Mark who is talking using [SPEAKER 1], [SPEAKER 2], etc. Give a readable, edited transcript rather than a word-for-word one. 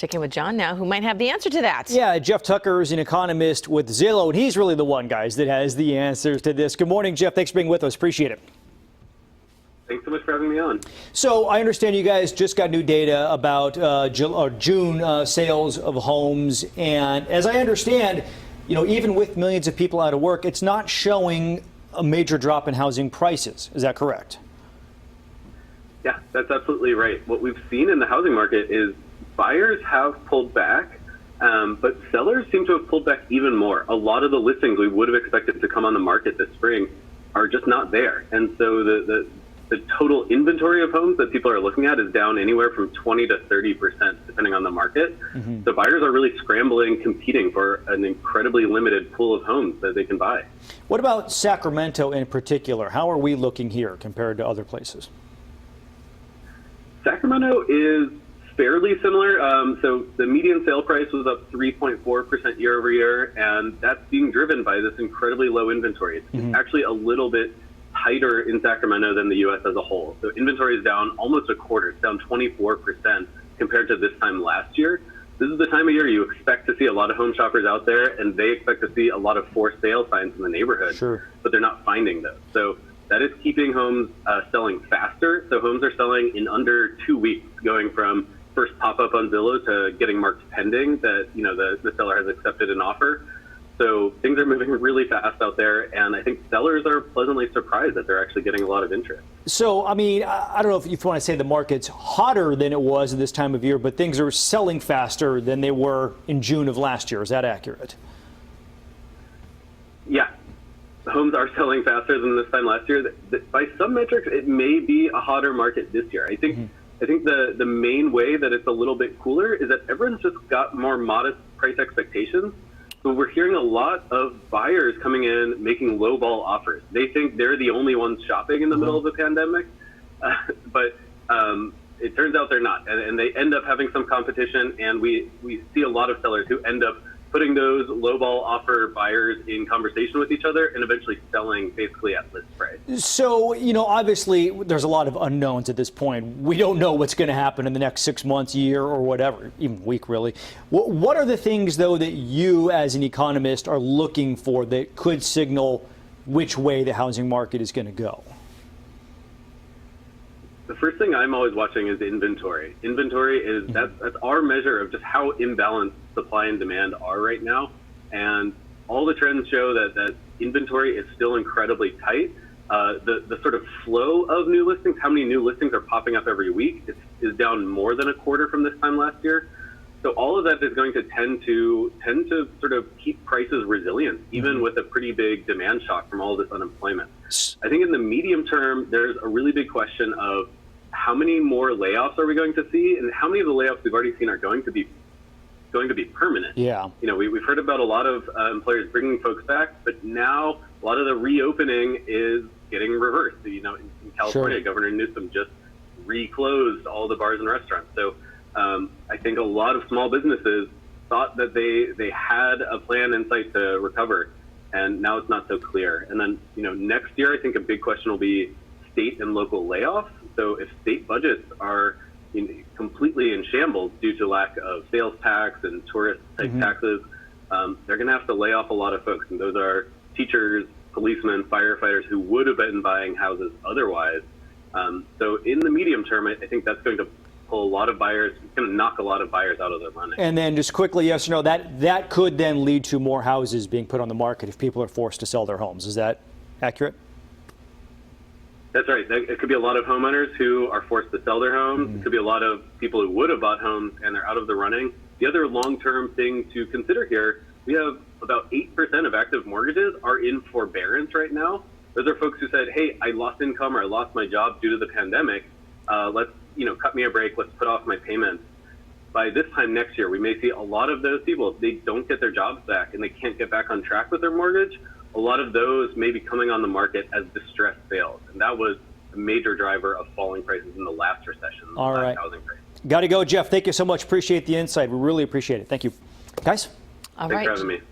[SPEAKER 1] Check in with John now, who might have the answer to that.
[SPEAKER 2] Yeah, Jeff Tucker is an economist with Zillow, and he's really the one, guys, that has the answers to this. Good morning, Jeff. Thanks for being with us. Appreciate it.
[SPEAKER 3] Thanks so much for having me on.
[SPEAKER 2] So I understand you guys just got new data about June sales of homes. And as I understand, even with millions of people out of work, it's not showing a major drop in housing prices. Is that correct?
[SPEAKER 3] Yeah, that's absolutely right. What we've seen in the housing market is buyers have pulled back, but sellers seem to have pulled back even more. A lot of the listings we would have expected to come on the market this spring are just not there. And so the total inventory of homes that people are looking at is down anywhere from 20 to 30%, depending on the market. Mm-hmm. So buyers are really scrambling, competing for an incredibly limited pool of homes that they can buy.
[SPEAKER 2] What about Sacramento in particular? How are we looking here compared to other places?
[SPEAKER 3] Sacramento is fairly similar. So the median sale price was up 3.4% year over year, and that's being driven by this incredibly low inventory. It's actually a little bit tighter in Sacramento than the U.S. as a whole. So inventory is down almost a quarter. It's down 24% compared to this time last year. This is the time of year you expect to see a lot of home shoppers out there, and they expect to see a lot of for sale signs in the neighborhood, but they're not finding those. So that is keeping homes selling faster. So homes are selling in under 2 weeks, going from first pop-up on Zillow to getting marked pending that the seller has accepted an offer. So things are moving really fast out there, and I think sellers are pleasantly surprised that they're actually getting a lot of interest.
[SPEAKER 2] So, I mean, I don't know if you want to say the market's hotter than it was at this time of year, but things are selling faster than they were in June of last year. Is that accurate?
[SPEAKER 3] Yeah. Homes are selling faster than this time last year. By some metrics, it may be a hotter market this year. I think the main way that it's a little bit cooler is that everyone's just got more modest price expectations. So we're hearing a lot of buyers coming in making lowball offers. They think they're the only ones shopping in the middle of the pandemic, but it turns out they're not, and they end up having some competition. And we see a lot of sellers who end up putting those lowball offer buyers in conversation with each other and eventually selling basically at list price.
[SPEAKER 2] So, obviously there's a lot of unknowns at this point. We don't know what's going to happen in the next 6 months, year, or whatever, even week, really. What are the things, though, that you as an economist are looking for that could signal which way the housing market is going to go?
[SPEAKER 3] The first thing I'm always watching is inventory. Inventory is that's our measure of just how imbalanced supply and demand are right now. And all the trends show that inventory is still incredibly tight. The sort of flow of new listings, how many new listings are popping up every week, is down more than a quarter from this time last year. So all of that is going to tend to sort of keep prices resilient, even with a pretty big demand shock from all this unemployment. I think in the medium term, there's a really big question of how many more layoffs are we going to see, and how many of the layoffs we've already seen are going to be permanent.
[SPEAKER 2] Yeah.
[SPEAKER 3] We've heard about a lot of employers bringing folks back, but now a lot of the reopening is getting reversed. In California, Governor Newsom just reclosed all the bars and restaurants. So I think a lot of small businesses thought that they had a plan in sight to recover, and now it's not so clear. And then, next year, I think a big question will be state and local layoffs. So if state budgets are completely in shambles due to lack of sales tax and tourist-type taxes, they're going to have to lay off a lot of folks. And those are teachers, policemen, firefighters who would have been buying houses otherwise. So in the medium term, I think that's going to pull a lot of buyers, going to knock a lot of buyers out of their money. And
[SPEAKER 2] then just quickly, yes or no, that could then lead to more houses being put on the market if people are forced to sell their homes. Is that accurate?
[SPEAKER 3] That's right. It could be a lot of homeowners who are forced to sell their homes. It could be a lot of people who would have bought homes and they're out of the running. The other long-term thing to consider here, we have about 8% of active mortgages are in forbearance right now. Those are folks who said, hey, I lost income or I lost my job due to the pandemic. Let's cut me a break. Let's put off my payments. By this time next year, we may see a lot of those people, if they don't get their jobs back and they can't get back on track with their mortgage, a lot of those may be coming on the market as distressed sales. And that was a major driver of falling prices in the last recession, the last housing crisis.
[SPEAKER 2] Got to go, Jeff. Thank you so much. Appreciate the insight. We really appreciate it. Thank you. Guys?
[SPEAKER 1] All
[SPEAKER 3] Thanks
[SPEAKER 1] right.
[SPEAKER 3] for having me.